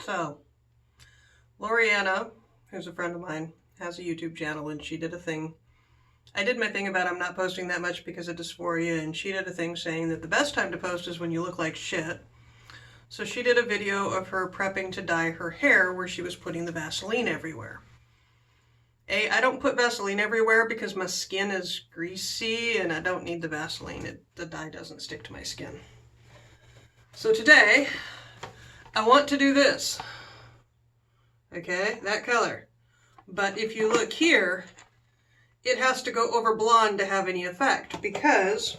So, Loriana, who's a friend of mine, has a YouTube channel, and she did a thing. I did my thing about I'm not posting that much because of dysphoria, and she did a thing saying that the best time to post is when you look like shit. So she did a video of her prepping to dye her hair where she was putting the Vaseline everywhere. I don't put Vaseline everywhere because my skin is greasy and I don't need the Vaseline. The dye doesn't stick to my skin. So today, I want to do this. Okay, that color. But if you look here, it has to go over blonde to have any effect, because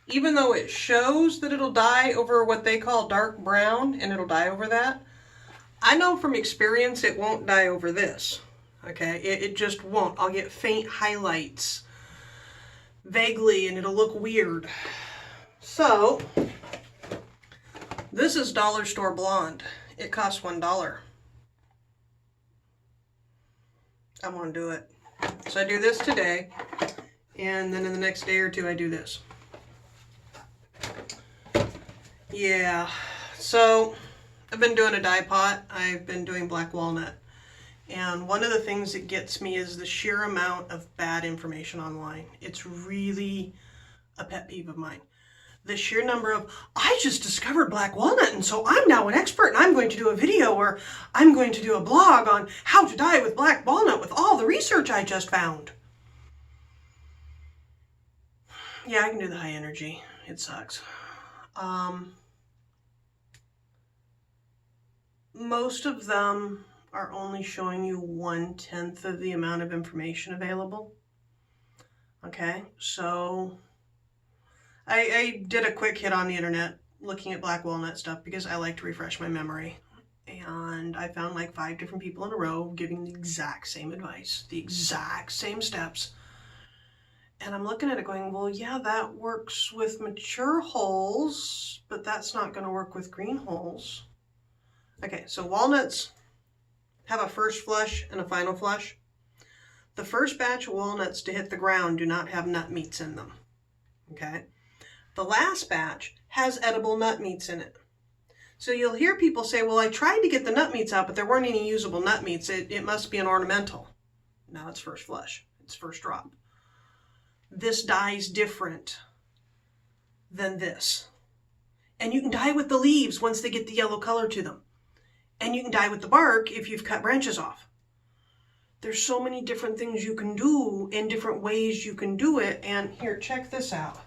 even though it shows that it'll dye over what they call dark brown and it'll dye over that, I know from experience it won't dye over this. Okay, it just won't. I'll get faint highlights vaguely and it'll look weird. So this is dollar store blonde. It costs $1. I'm gonna do it. So I do this today, and then in the next day or two I do this. Yeah, so I've been doing a dye pot. I've been doing black walnut. And one of the things that gets me is the sheer amount of bad information online. It's really a pet peeve of mine. The sheer number of, I just discovered black walnut and so I'm now an expert and I'm going to do a video or I'm going to do a blog on how to dye with black walnut with all the research I just found. Yeah, I can do the high energy. It sucks. Most of them are only showing you 1/10 of the amount of information available. Okay, so I did a quick hit on the internet looking at black walnut stuff because I like to refresh my memory. And I found like 5 different people in a row giving the exact same advice, the exact same steps. And I'm looking at it going, well, yeah, that works with mature holes, but that's not going to work with green holes. Okay, so walnuts have a first flush and a final flush. The first batch of walnuts to hit the ground do not have nut meats in them. Okay? The last batch has edible nut meats in it. So you'll hear people say, well, I tried to get the nut meats out, but there weren't any usable nut meats. It must be an ornamental. No, it's first flush. It's first drop. This dye's different than this. And you can dye with the leaves once they get the yellow color to them. And you can dye with the bark if you've cut branches off. There's so many different things you can do and different ways you can do it. And here, check this out.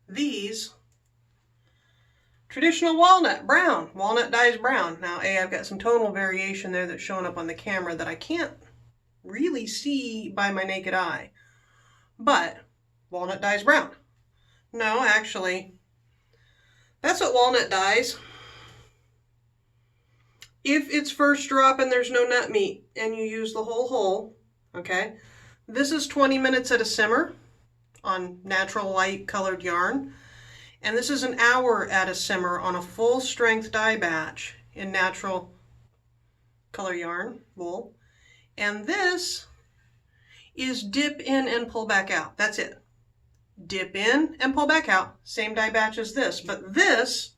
These, traditional walnut, brown. Walnut dyes brown. Now, I've got some tonal variation there that's showing up on the camera that I can't really see by my naked eye. But walnut dyes brown. No, actually, that's what walnut dyes. If it's first drop and there's no nut meat and you use the whole hole, okay, this is 20 minutes at a simmer on natural light colored yarn. And this is an hour at a simmer on a full strength dye batch in natural color yarn, wool. And this is dip in and pull back out. That's it. Dip in and pull back out. Same dye batch as this. But this,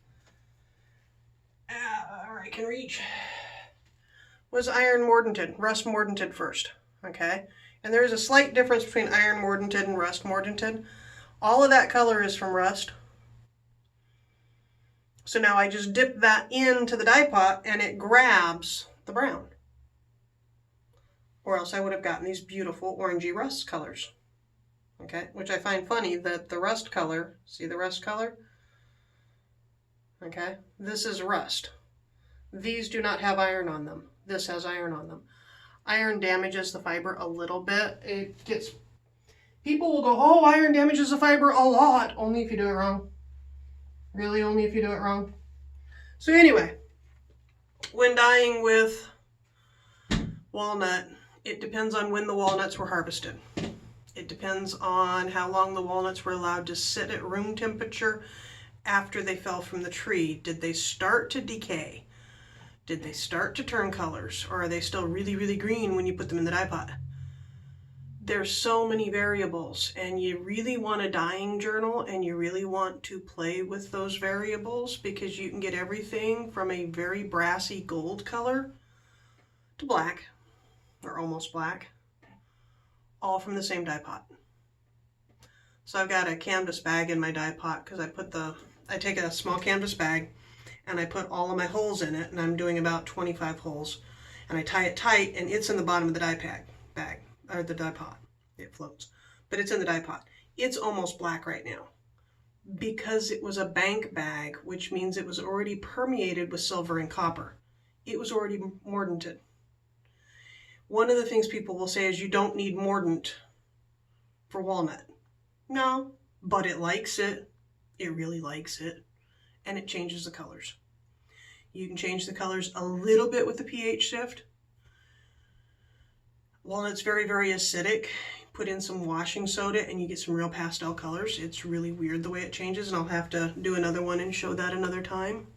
where I can reach, was iron mordanted, rust mordanted first. Okay? And there is a slight difference between iron mordanted and rust mordanted. All of that color is from rust. So now I just dip that into the dye pot and it grabs the brown. Or else I would have gotten these beautiful orangey rust colors. Okay, which I find funny that the rust color, see the rust color? Okay, this is rust. These do not have iron on them. This has iron on them. Iron damages the fiber a little bit. It gets, people will go, oh, iron damages the fiber a lot. Only if you do it wrong. Really, only if you do it wrong. So anyway, when dyeing with walnut, it depends on when the walnuts were harvested. It depends on how long the walnuts were allowed to sit at room temperature after they fell from the tree. Did they start to decay? Did they start to turn colors? Or are they still really, really green when you put them in the dye pot? there's so many variables, and you really want a dyeing journal, and you really want to play with those variables, because you can get everything from a very brassy gold color to black, or almost black, all from the same dye pot. So I've got a canvas bag in my dye pot, because I take a small canvas bag and I put all of my holes in it, and I'm doing about 25 holes, and I tie it tight, and it's in the bottom of the dye bag, or the dye pot. It floats, but it's in the dye pot. It's almost black right now because it was a bank bag, which means it was already permeated with silver and copper. It was already mordanted. One of the things people will say is you don't need mordant for walnut. No, but it likes it. It really likes it. And it changes the colors. You can change the colors a little bit with the pH shift. Walnut's very, very acidic. Put in some washing soda and you get some real pastel colors. It's really weird the way it changes, and I'll have to do another one and show that another time.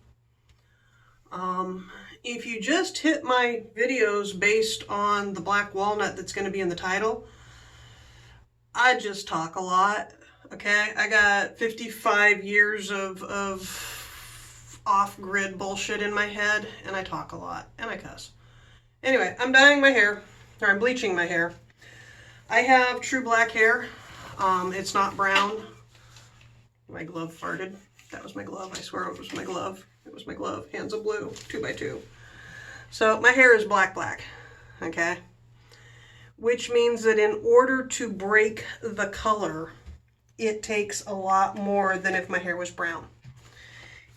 If you just hit my videos based on the black walnut that's going to be in the title, I just talk a lot. Okay, I got 55 years of off-grid bullshit in my head, and I talk a lot, and I cuss. Anyway, I'm dyeing my hair, or I'm bleaching my hair. I have true black hair. It's not brown. My glove farted. That was my glove. I swear it was my glove. It was my glove. Hands of blue, 2x2. So my hair is black, okay? Which means that in order to break the color, it takes a lot more than if my hair was brown.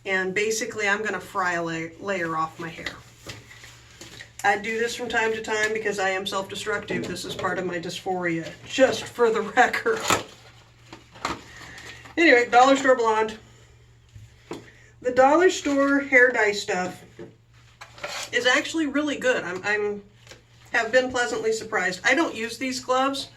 And basically I'm gonna fry a layer off my hair. I do this from time to time because I am self-destructive. This is part of my dysphoria, just for the record. Anyway, dollar store blonde. The dollar store hair dye stuff is actually really good. Have been pleasantly surprised. I don't use these gloves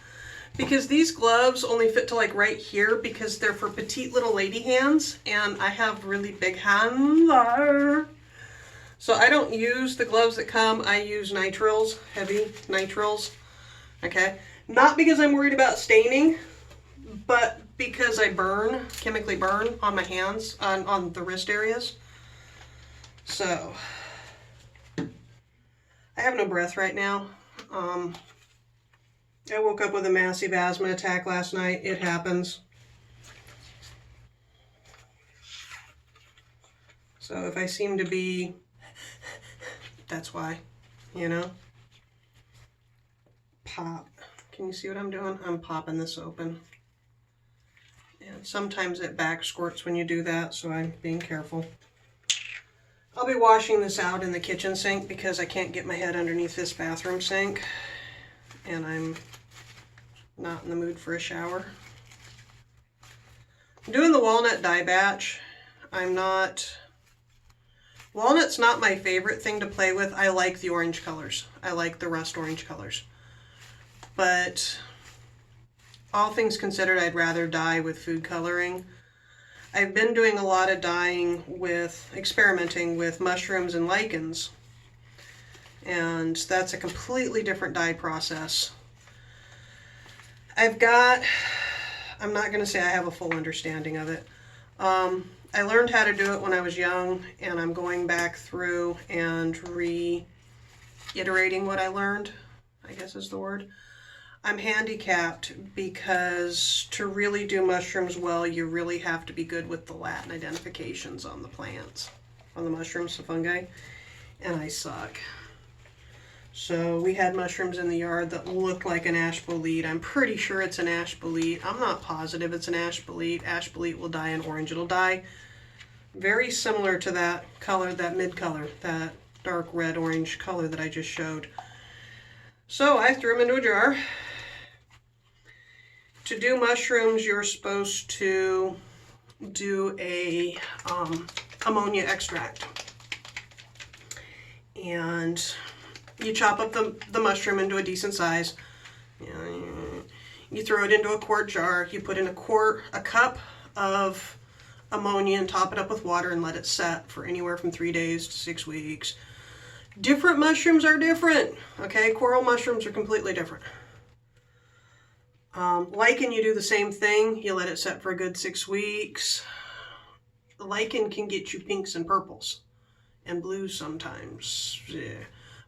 because these gloves only fit to like right here because they're for petite little lady hands, and I have really big hands. So I don't use the gloves that come. I use nitrils, heavy nitrils. Okay, not because I'm worried about staining, but because I chemically burn on my hands, on the wrist areas. So I have no breath right now. I woke up with a massive asthma attack last night. It happens. So if I seem to be, that's why, you know. Pop. Can you see what I'm doing? I'm popping this open. And sometimes it back squirts when you do that, so I'm being careful. I'll be washing this out in the kitchen sink because I can't get my head underneath this bathroom sink. And I'm not in the mood for a shower. I'm doing the walnut dye batch. Walnut's not my favorite thing to play with. I like the orange colors. I like the rust orange colors. But all things considered, I'd rather dye with food coloring. I've been doing a lot of dyeing experimenting with mushrooms and lichens. And that's a completely different dye process. I'm not going to say I have a full understanding of it. I learned how to do it when I was young, and I'm going back through and reiterating what I learned, I guess is the word. I'm handicapped because to really do mushrooms well, you really have to be good with the Latin identifications on the plants, on the mushrooms, the fungi, and I suck. So we had mushrooms in the yard that looked like an ash bolete. I'm pretty sure it's an ash bolete. I'm not positive it's an ash bolete. Ash bolete will dye in orange. It'll dye very similar to that color, that mid color, that dark red orange color that I just showed. So I threw them into a jar. To do mushrooms, you're supposed to do a ammonia extract. And you chop up the mushroom into a decent size. You throw it into a quart jar. You put in a cup of ammonia and top it up with water and let it set for anywhere from 3 days to 6 weeks. Different mushrooms are different. Okay, coral mushrooms are completely different. Lichen, you do the same thing. You let it set for a good 6 weeks. Lichen can get you pinks and purples and blues sometimes. Yeah.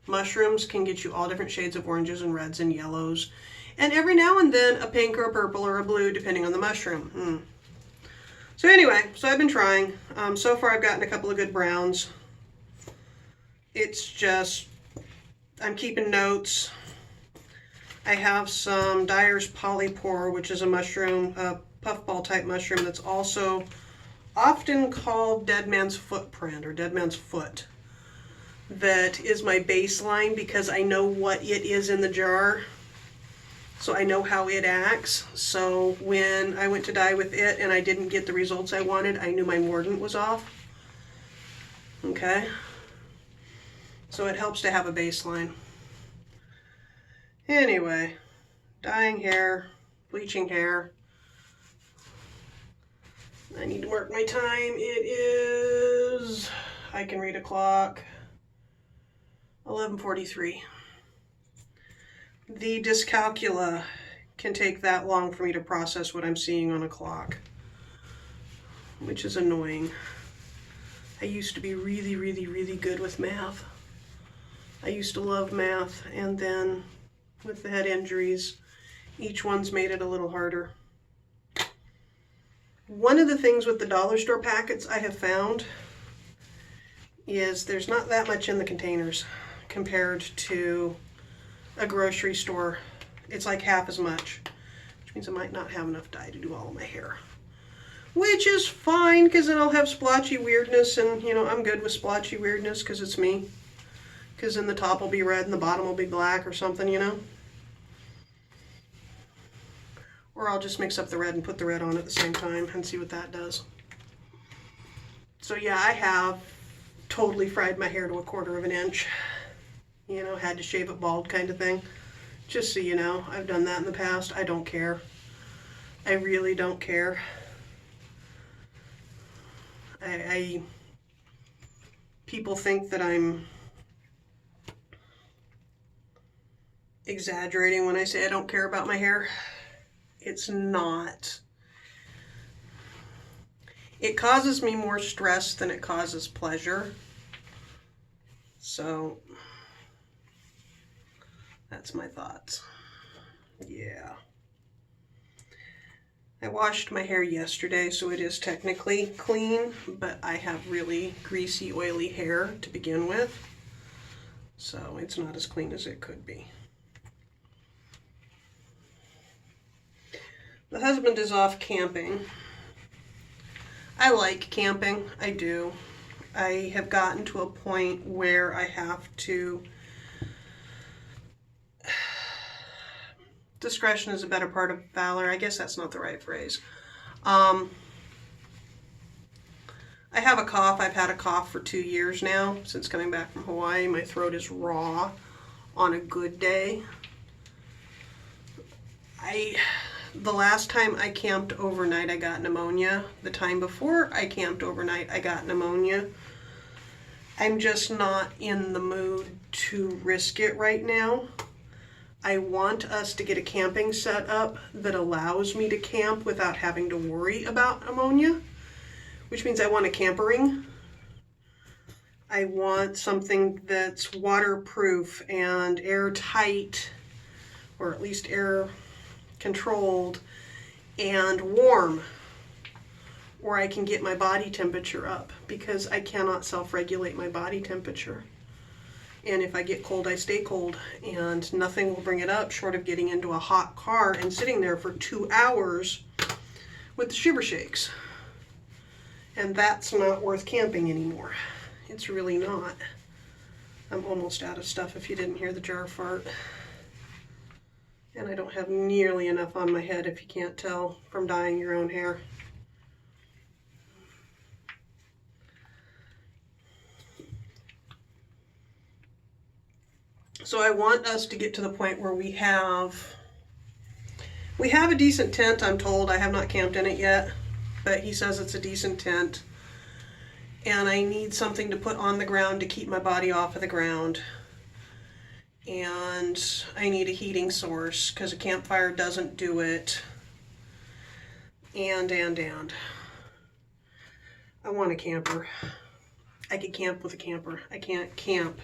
Mushrooms can get you all different shades of oranges and reds and yellows. And every now and then a pink or a purple or a blue, depending on the mushroom. So anyway, so I've been trying. So far I've gotten a couple of good browns. It's just, I'm keeping notes. I have some Dyer's Polypore, which is a mushroom, a puffball type mushroom that's also often called Dead Man's Footprint or Dead Man's Foot. That is my baseline because I know what it is in the jar. So I know how it acts. So when I went to dye with it and I didn't get the results I wanted, I knew my mordant was off. Okay. So it helps to have a baseline. Anyway, dyeing hair, bleaching hair. I need to mark my time. It is, I can read a clock, 11:43. The dyscalculia can take that long for me to process what I'm seeing on a clock, which is annoying. I used to be really, really, really good with math. I used to love math, and then with the head injuries, each one's made it a little harder. One of the things with the dollar store packets I have found is there's not that much in the containers compared to a grocery store. It's like half as much, which means I might not have enough dye to do all of my hair. Which is fine, because then I'll have splotchy weirdness, and you know, I'm good with splotchy weirdness because it's me. Because then the top will be red and the bottom will be black or something, you know? Or I'll just mix up the red and put the red on at the same time and see what that does. So yeah, I have totally fried my hair to 1/4 of an inch. You know, had to shave it bald kind of thing. Just so you know, I've done that in the past. I don't care. I really don't care. People think that I'm exaggerating when I say I don't care about my hair. It's not. It causes me more stress than it causes pleasure. So that's my thoughts. Yeah. I washed my hair yesterday, so it is technically clean, but I have really greasy, oily hair to begin with. So it's not as clean as it could be. The husband is off camping. I like camping, I do. I have gotten to a point where I have to, discretion is a better part of valor. I guess that's not the right phrase. I have a cough. I've had a cough for 2 years now since coming back from Hawaii. My throat is raw on a good day. The last time I camped overnight, I got pneumonia. The time before I camped overnight, I got pneumonia. I'm just not in the mood to risk it right now. I want us to get a camping setup that allows me to camp without having to worry about pneumonia, which means I want a campering. I want something that's waterproof and airtight, or at least air controlled and warm, where I can get my body temperature up, because I cannot self-regulate my body temperature. And if I get cold, I stay cold, and nothing will bring it up short of getting into a hot car and sitting there for 2 hours with the shiver shakes. And that's not worth camping anymore. It's really not. I'm almost out of stuff if you didn't hear the jar fart. And I don't have nearly enough on my head, if you can't tell from dyeing your own hair. So I want us to get to the point where we have a decent tent, I'm told. I have not camped in it yet, but he says it's a decent tent. And I need something to put on the ground to keep my body off of the ground. and I need a heating source because a campfire doesn't do it. And I want a camper. I could camp with a camper. I can't camp.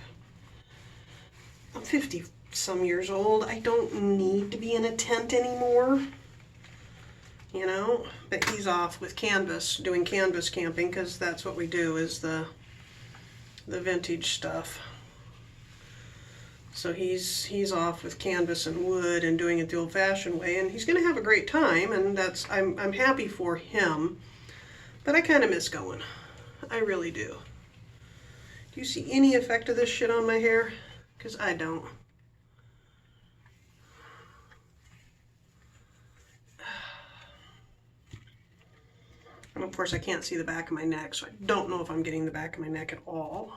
I'm 50 some years old. I don't need to be in a tent anymore, you know, but he's off with canvas, doing canvas camping, because that's what we do, is the vintage stuff. So he's off with canvas and wood and doing it the old-fashioned way, and he's going to have a great time, and I'm happy for him. But I kind of miss going. I really do. Do you see any effect of this shit on my hair? Because I don't. And of course I can't see the back of my neck, so I don't know if I'm getting the back of my neck at all.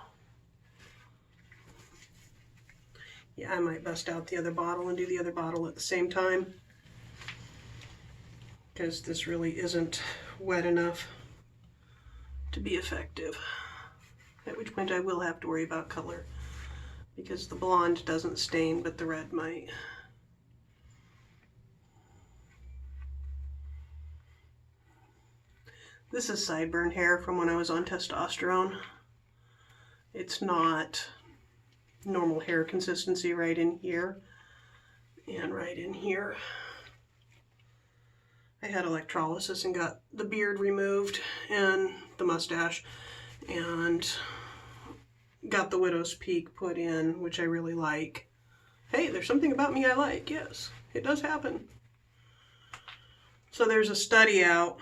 Yeah, I might bust out the other bottle and do the other bottle at the same time, because this really isn't wet enough to be effective. At which point I will have to worry about color, because the blonde doesn't stain, but the red might. This is sideburn hair from when I was on testosterone. It's not normal hair consistency right in here and right in here. I had electrolysis and got the beard removed and the mustache, and got the widow's peak put in, which I really like. Hey, there's something about me I like. Yes, it does happen. So there's a study out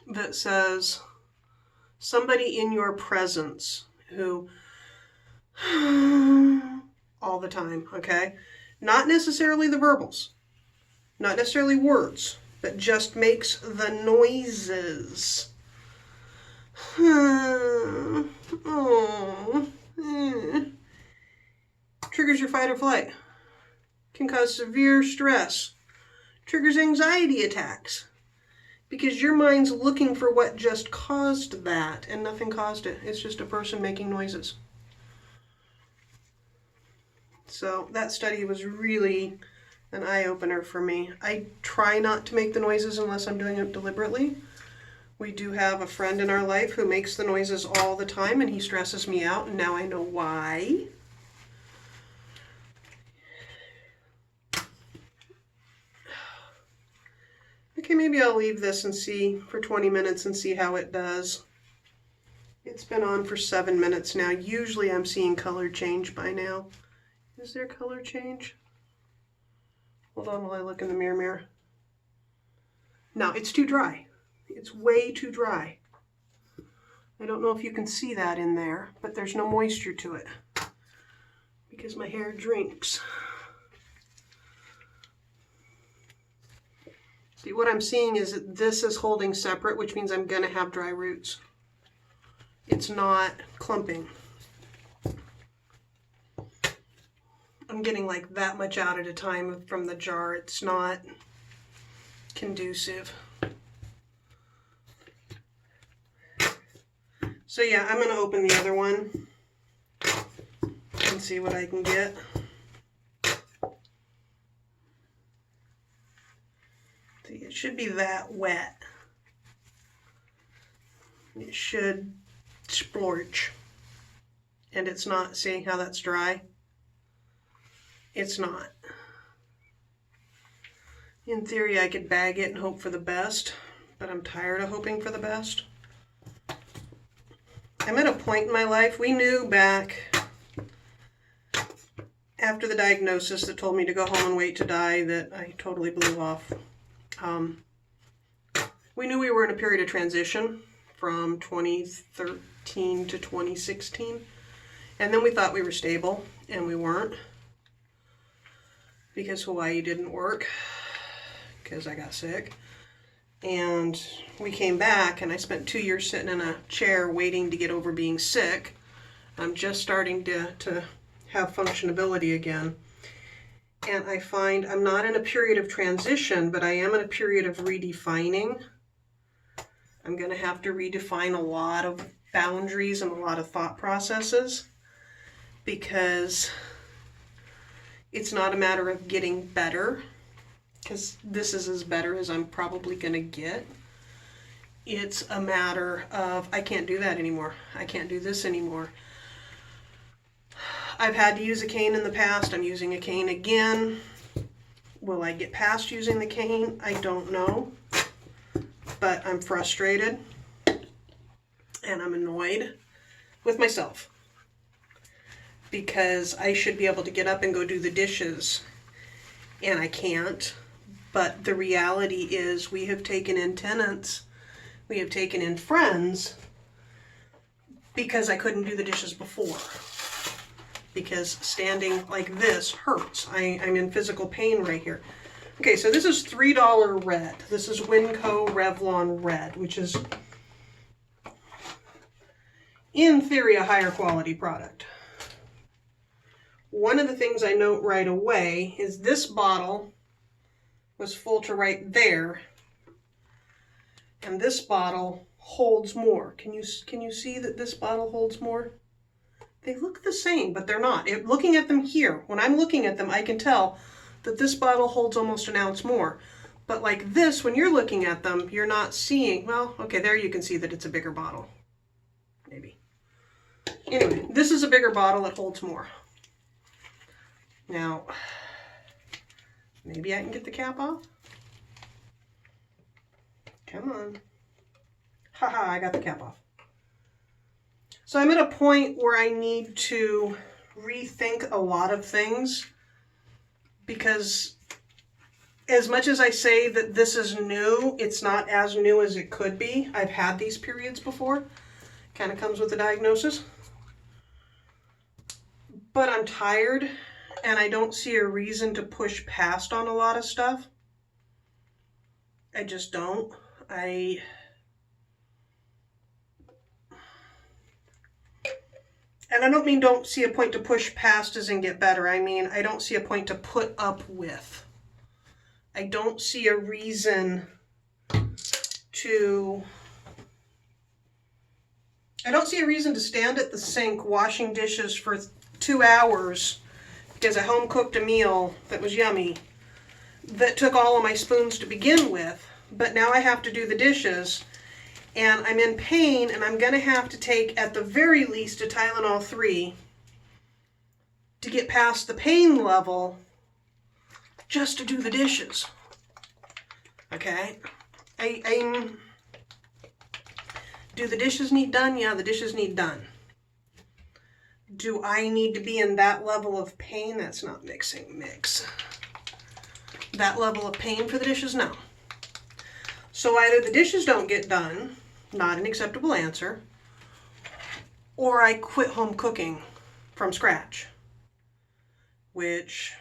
that says somebody in your presence who all the time, okay? Not necessarily the verbals, not necessarily words, but just makes the noises. Triggers your fight or flight. Can cause severe stress. Triggers anxiety attacks. Because your mind's looking for what just caused that, and nothing caused it. It's just a person making noises. So that study was really an eye-opener for me. I try not to make the noises unless I'm doing it deliberately. We do have a friend in our life who makes the noises all the time, and he stresses me out, and now I know why. Okay, maybe I'll leave this and see for 20 minutes and see how it does. It's been on for 7 minutes now. Usually I'm seeing color change by now. Is there color change? Hold on while I look in the mirror. No, it's too dry. It's way too dry. I don't know if you can see that in there, but there's no moisture to it because my hair drinks. See, what I'm seeing is that this is holding separate, which means I'm going to have dry roots. It's not clumping. I'm getting like that much out at a time from the jar. It's not conducive. So yeah, I'm going to open the other one and see what I can get. See, it should be that wet. It should splorch. And it's not. See how that's dry? It's not. In theory, I could bag it and hope for the best, but I'm tired of hoping for the best. I'm at a point in my life, we knew back after the diagnosis that told me to go home and wait to die, that I totally blew off. We knew we were in a period of transition from 2013 to 2016, and then we thought we were stable, and we weren't, because Hawaii didn't work, because I got sick. And we came back, and I spent 2 years sitting in a chair waiting to get over being sick. I'm just starting to have functionability again. And I find I'm not in a period of transition, but I am in a period of redefining. I'm going to have to redefine a lot of boundaries and a lot of thought processes, because It's not a matter of getting better, because this is as better as I'm probably going to get. It's a matter of, I can't do that anymore. I can't do this anymore. I've had to use a cane in the past. I'm using a cane again. Will I get past using the cane? I don't know. But I'm frustrated and I'm annoyed with myself because I should be able to get up and go do the dishes and I can't. But the reality is we have taken in tenants, we have taken in friends because I couldn't do the dishes before. Because standing like this hurts. I'm in physical pain right here. Okay, so this is $3 red. This is Winco Revlon red, which is, in theory, a higher quality product. One of the things I note right away is this bottle was full to right there, and this bottle holds more. Can you see that this bottle holds more? They look the same, but they're not. Looking at them here, when I'm looking at them, I can tell that this bottle holds almost an ounce more. But like this, when you're looking at them, you're not seeing, well, okay, there you can see that it's a bigger bottle. Maybe. Anyway, this is a bigger bottle, it holds more. Now, maybe I can get the cap off? Come on. Haha, I got the cap off. So I'm at a point where I need to rethink a lot of things because as much as I say that this is new, it's not as new as it could be. I've had these periods before. Kind of comes with the diagnosis. But I'm tired and I don't see a reason to push past on a lot of stuff. I just don't. And I don't mean don't see a point to push past as in get better. I mean, I don't see a point to put up with. I don't see a reason to stand at the sink washing dishes for 2 hours because I home cooked a meal that was yummy that took all of my spoons to begin with, but now I have to do the dishes. And I'm in pain, and I'm going to have to take, at the very least, a Tylenol 3 to get past the pain level just to do the dishes. Okay? Do the dishes need done? Yeah, the dishes need done. Do I need to be in that level of pain? That's not mix. That level of pain for the dishes? No. So either the dishes don't get done, not an acceptable answer, or I quit home cooking from scratch, which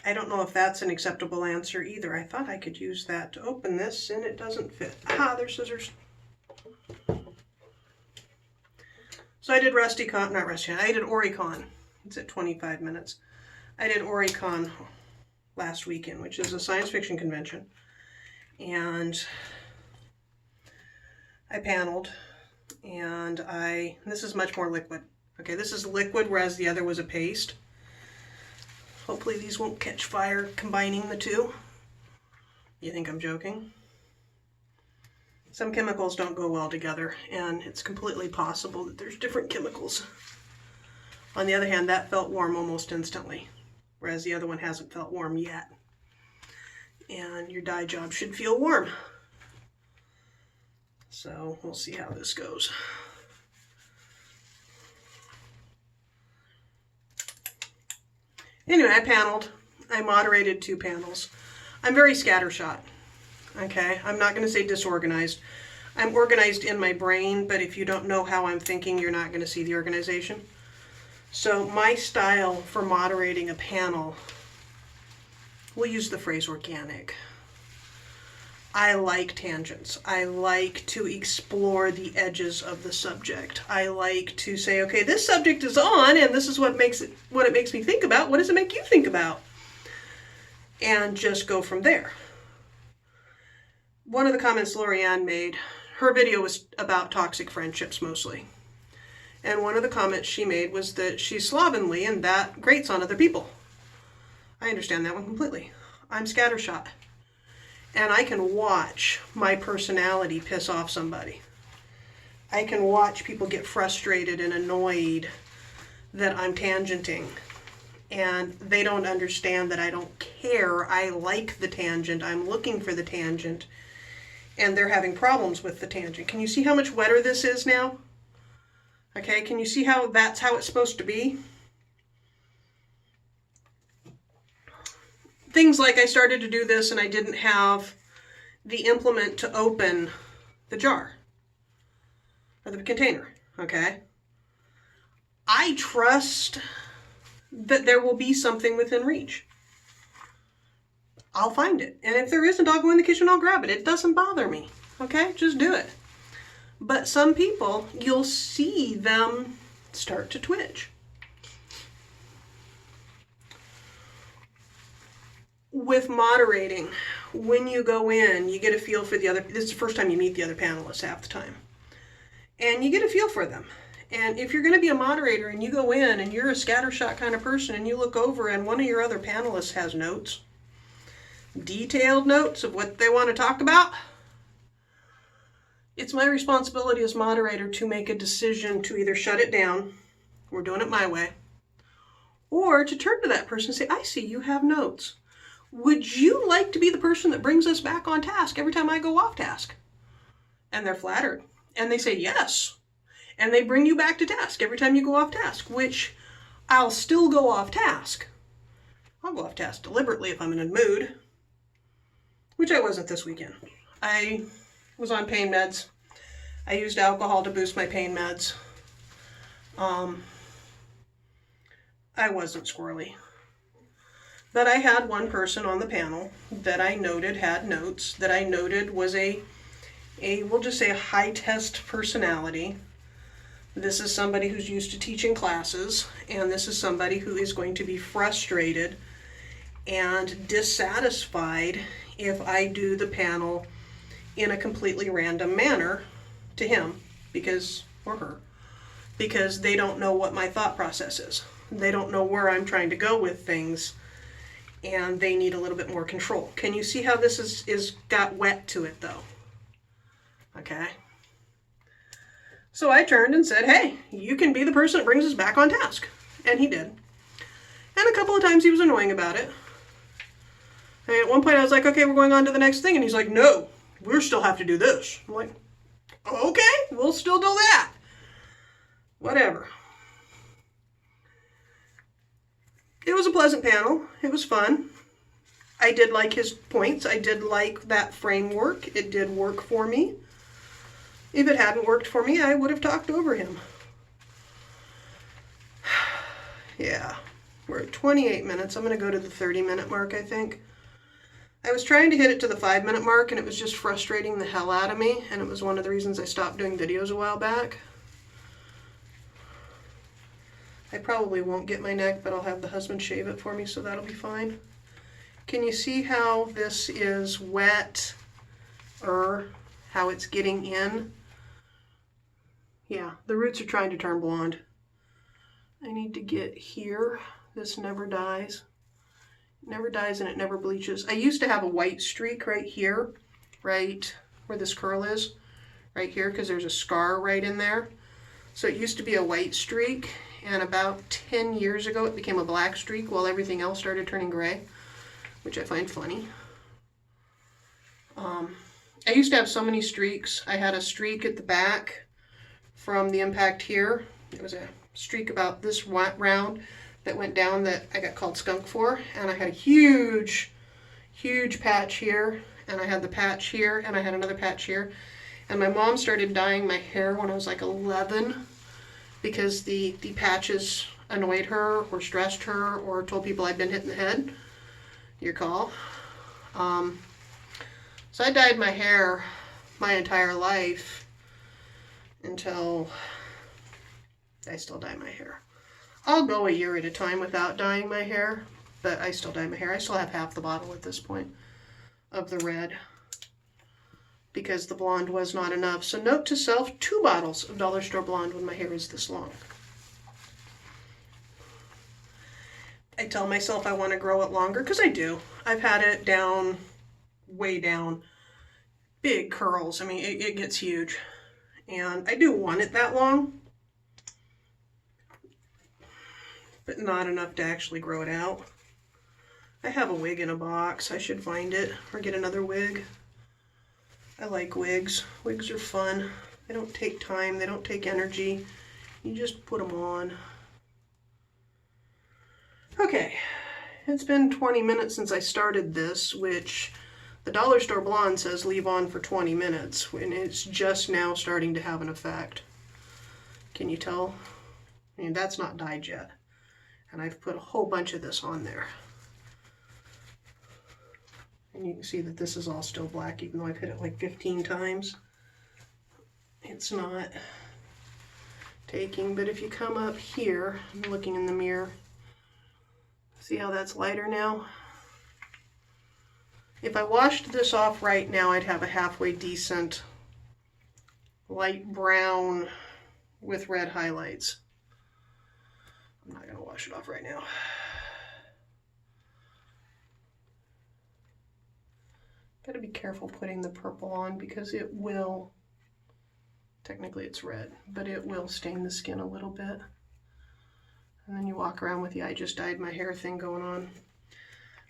I don't know if that's an acceptable answer either. I thought I could use that to open this and it doesn't fit. Ah, there's scissors. So I did I did Oricon. It's at 25 minutes. I did Oricon last weekend, which is a science fiction convention. And I paneled, and this is much more liquid. Okay, this is liquid, whereas the other was a paste. Hopefully these won't catch fire combining the two. You think I'm joking? Some chemicals don't go well together, and it's completely possible that there's different chemicals. On the other hand, that felt warm almost instantly, whereas the other one hasn't felt warm yet. And your dye job should feel warm. So we'll see how this goes. Anyway, I paneled. I moderated 2 panels. I'm very scattershot. Okay, I'm not going to say disorganized. I'm organized in my brain, but if you don't know how I'm thinking, you're not going to see the organization. So my style for moderating a panel, we'll use the phrase organic. I like tangents. I like to explore the edges of the subject. I like to say, okay, this subject is on, and this is what it makes me think about. What does it make you think about? And just go from there. One of the comments Lorianne made, her video was about toxic friendships mostly. And one of the comments she made was that she's slovenly and that grates on other people. I understand that one completely. I'm scattershot. And I can watch my personality piss off somebody. I can watch people get frustrated and annoyed that I'm tangenting. And they don't understand that I don't care. I like the tangent. I'm looking for the tangent. And they're having problems with the tangent. Can you see how much wetter this is now? Okay, can you see how that's how it's supposed to be? Things like I started to do this and I didn't have the implement to open the jar or the container, okay? I trust that there will be something within reach. I'll find it. And if there isn't, I'll go in the kitchen, I'll grab it. It doesn't bother me, okay? Just do it. But some people, you'll see them start to twitch. With moderating, when you go in, you get a feel for the other, this is the first time you meet the other panelists half the time. And you get a feel for them. And if you're going to be a moderator and you go in and you're a scattershot kind of person and you look over and one of your other panelists has notes, detailed notes of what they want to talk about, it's my responsibility as moderator to make a decision to either shut it down, we're doing it my way, or to turn to that person and say, I see you have notes. Would you like to be the person that brings us back on task every time I go off task? And they're flattered. And they say yes. And they bring you back to task every time you go off task, which I'll still go off task. I'll go off task deliberately if I'm in a mood, which I wasn't this weekend. I was on pain meds. I used alcohol to boost my pain meds. I wasn't squirrely. But I had one person on the panel that I noted had notes, that I noted was we'll just say a high test personality. This is somebody who's used to teaching classes, and this is somebody who is going to be frustrated and dissatisfied if I do the panel in a completely random manner to him, or her, because they don't know what my thought process is. They don't know where I'm trying to go with things, and they need a little bit more control. Can you see how this is got wet to it though? Okay. So I turned and said, hey, you can be the person that brings us back on task. And he did. And a couple of times he was annoying about it. And at one point I was like, okay, we're going on to the next thing. And he's like, no, we still have to do this. I'm like, okay, we'll still do that. Whatever. It was a pleasant panel. It was fun. I did like his points. I did like that framework. It did work for me. If it hadn't worked for me, I would have talked over him. Yeah, we're at 28 minutes. I'm going to go to the 30-minute mark, I think. I was trying to hit it to the 5-minute mark, and it was just frustrating the hell out of me, and it was one of the reasons I stopped doing videos a while back. I probably won't get my neck, but I'll have the husband shave it for me, so that'll be fine. Can you see how this is wet, how it's getting in? Yeah, the roots are trying to turn blonde. I need to get here. This never dies. It never dies and it never bleaches. I used to have a white streak right here, right where this curl is, right here, because there's a scar right in there. So it used to be a white streak, and about 10 years ago it became a black streak while everything else started turning gray, which I find funny. I used to have so many streaks. I had a streak at the back from the impact here. It was a streak about this round that went down that I got called skunk for, and I had a huge patch here, and I had the patch here, and I had another patch here. And my mom started dyeing my hair when I was like 11 because the patches annoyed her or stressed her or told people I'd been hit in the head. Your call. So I dyed my hair my entire life until I still dye my hair. I'll go a year at a time without dyeing my hair, but I still dye my hair. I still have half the bottle at this point of the red because the blonde was not enough. So note to self, 2 bottles of dollar store blonde when my hair is this long. I tell myself I want to grow it longer because I do. I've had it down, way down, big curls. I mean, it gets huge. And I do want it that long, but not enough to actually grow it out. I have a wig in a box. I should find it or get another wig. I like wigs. Wigs are fun. They don't take time. They don't take energy. You just put them on. Okay, it's been 20 minutes since I started this, which the dollar store blonde says leave on for 20 minutes, and it's just now starting to have an effect. Can you tell? I mean, that's not dyed yet. And I've put a whole bunch of this on there. And you can see that this is all still black, even though I've hit it like 15 times. It's not taking, but if you come up here, I'm looking in the mirror, see how that's lighter now? If I washed this off right now, I'd have a halfway decent light brown with red highlights. I'm not going to wash it off right now. Got to be careful putting the purple on because it will, technically it's red, but it will stain the skin a little bit. And then you walk around with the I just dyed my hair thing going on.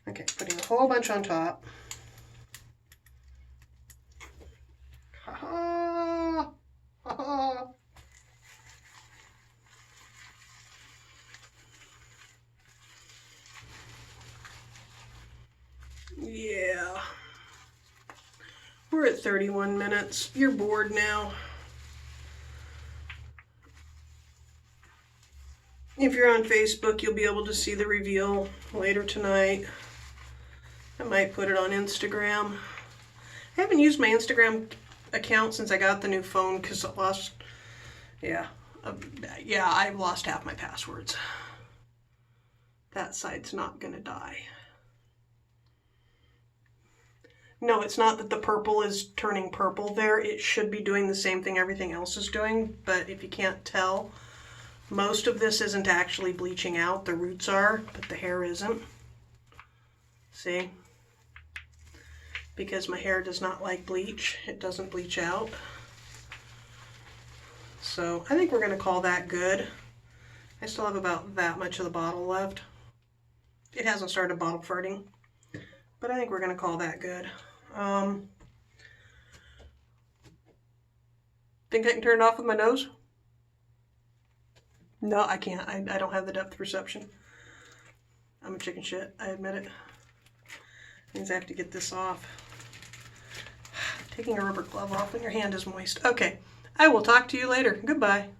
Okay, putting a whole bunch on top. Ha ha! Ha ha! Yeah. We're at 31 minutes. You're bored now. If you're on Facebook, you'll be able to see the reveal later tonight. I might put it on Instagram. I haven't used my Instagram account since I got the new phone because I lost, I've lost half my passwords. That side's not gonna die. No, it's not that the purple is turning purple there. It should be doing the same thing everything else is doing, but if you can't tell, most of this isn't actually bleaching out. The roots are, but the hair isn't. See? Because my hair does not like bleach. It doesn't bleach out. So I think we're going to call that good. I still have about that much of the bottle left. It hasn't started bottle farting, but I think we're going to call that good. Think I can turn it off with my nose? No, I can't. I don't have the depth perception. I'm a chicken shit. I admit it. Means I have to get this off. Taking a rubber glove off when your hand is moist. Okay, I will talk to you later. Goodbye.